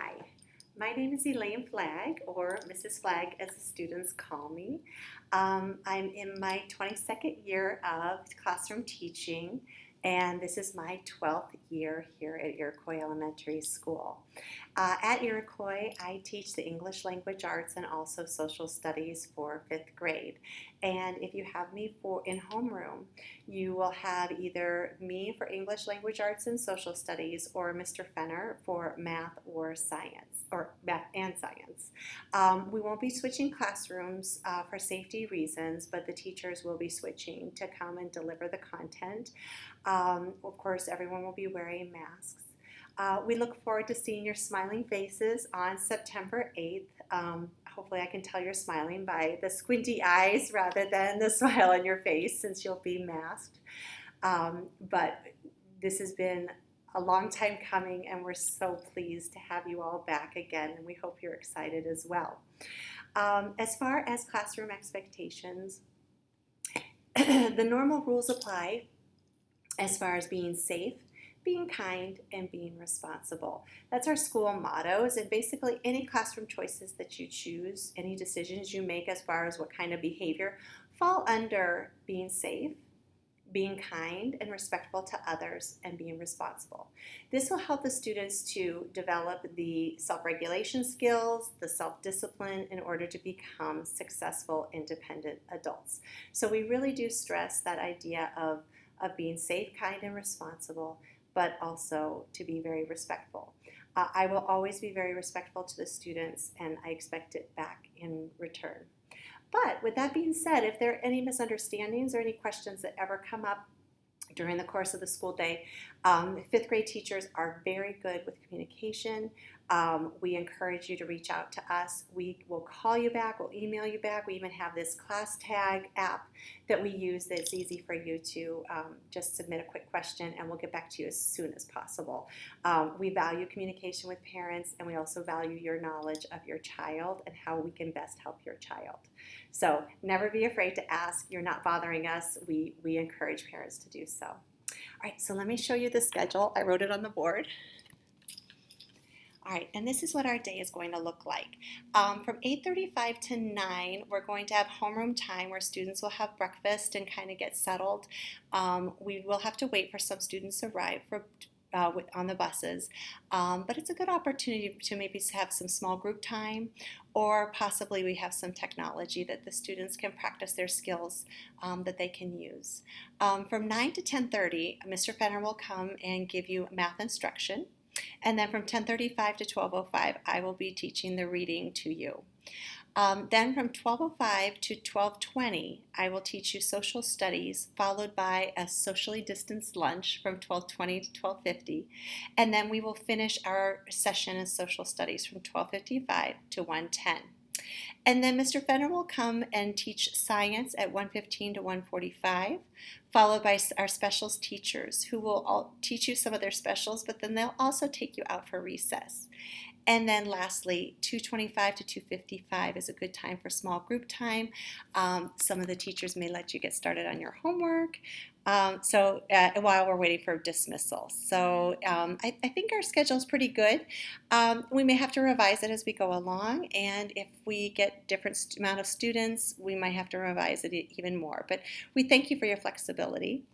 Hi, my name is Elaine Flagg, or Mrs. Flagg as the students call me. I'm in my 22nd year of classroom teaching, and this is my 12th year here at Iroquois Elementary School. At Iroquois, I teach the English language arts and also social studies for 5th grade. And if you have me in homeroom, you will have either me for English language arts and social studies or Mr. Fenner for math or science, or math and science. We won't be switching classrooms for safety reasons, but the teachers will be switching to come and deliver the content. Of course, everyone will be wearing masks. We look forward to seeing your smiling faces on September 8th. Hopefully I can tell you're smiling by the squinty eyes rather than the smile on your face since you'll be masked. But this has been a long time coming, and we're so pleased to have you all back again, and we hope you're excited as well. As far as classroom expectations, the normal rules apply as far as being safe, being kind, and being responsible. That's our school mottos, and basically any classroom choices that you choose, any decisions you make as far as what kind of behavior fall under being safe, being kind and respectful to others, and being responsible. This will help the students to develop the self-regulation skills, the self-discipline in order to become successful, independent adults. So we really do stress that idea of being safe, kind, and responsible, but also to be very respectful. I will always be very respectful to the students, and I expect it back in return. But with that being said, if there are any misunderstandings or any questions that ever come up during the course of the school day, 5th grade teachers are very good with communication. We encourage you to reach out to us. We will call you back, we'll email you back. We even have this class tag app that we use that's easy for you to just submit a quick question, and we'll get back to you as soon as possible. We value communication with parents, and we also value your knowledge of your child and how we can best help your child. So never be afraid to ask. You're not bothering us. We encourage parents to do so. All right, so let me show you the schedule. I wrote it on the board. All right, and this is what our day is going to look like. From 8:35 to 9, we're going to have homeroom time where students will have breakfast and kind of get settled. We will have to wait for some students to arrive on the buses, but it's a good opportunity to maybe have some small group time, or possibly we have some technology that the students can practice their skills that they can use. From 9 to 10:30, Mr. Fenner will come and give you math instruction. And then from 10:35 to 12:05, I will be teaching the reading to you. Then from 12:05 to 12:20, I will teach you social studies, followed by a socially distanced lunch from 12:20 to 12:50. And then we will finish our session in social studies from 12:55 to 1:10. And then Mr. Fenner will come and teach science at 1:15 to 1:45, followed by our specials teachers who will all teach you some of their specials, but then they'll also take you out for recess. And then lastly, 2:25 to 2:55 is a good time for small group time. Some of the teachers may let you get started on your homework while we're waiting for dismissal. So I think our schedule is pretty good. We may have to revise it as we go along, and if we get different amount of students, we might have to revise it even more. But we thank you for your flexibility.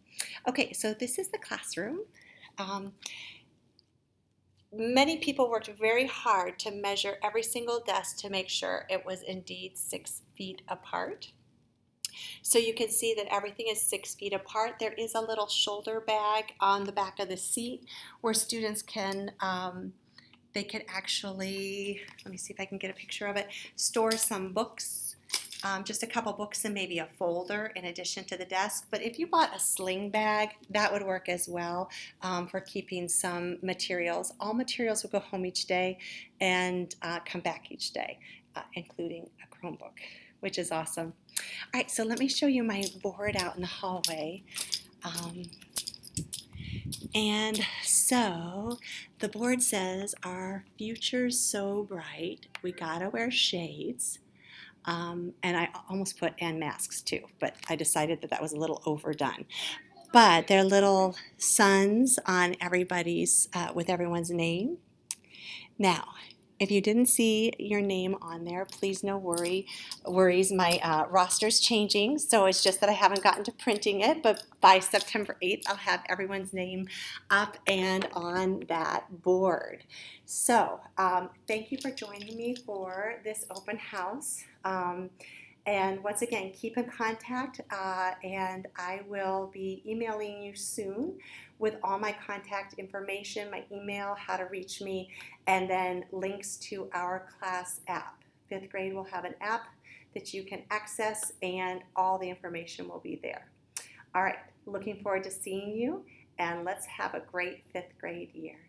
Okay, so this is the classroom. Many people worked very hard to measure every single desk to make sure it was indeed 6 feet apart. So you can see that everything is 6 feet apart. There is a little shoulder bag on the back of the seat where students can, they can actually, let me see if I can get a picture of it, store some books. Just a couple books and maybe a folder in addition to the desk. But if you bought a sling bag, that would work as well for keeping some materials. All materials will go home each day and come back each day, including a Chromebook, which is awesome. All right, so let me show you my board out in the hallway. And so the board says, "Our future's so bright, we gotta wear shades." And I almost put "and masks" too, but I decided that was a little overdone. But they're little suns on everybody's, with everyone's name. Now, If you didn't see your name on there, please no worries. My roster's changing, so it's just that I haven't gotten to printing it, but by September 8th, I'll have everyone's name up and on that board. So thank you for joining me for this open house. And once again, keep in contact, and I will be emailing you soon with all my contact information, my email, how to reach me, and then links to our class app. Fifth grade will have an app that you can access, and all the information will be there. All right, looking forward to seeing you, and let's have a great fifth grade year.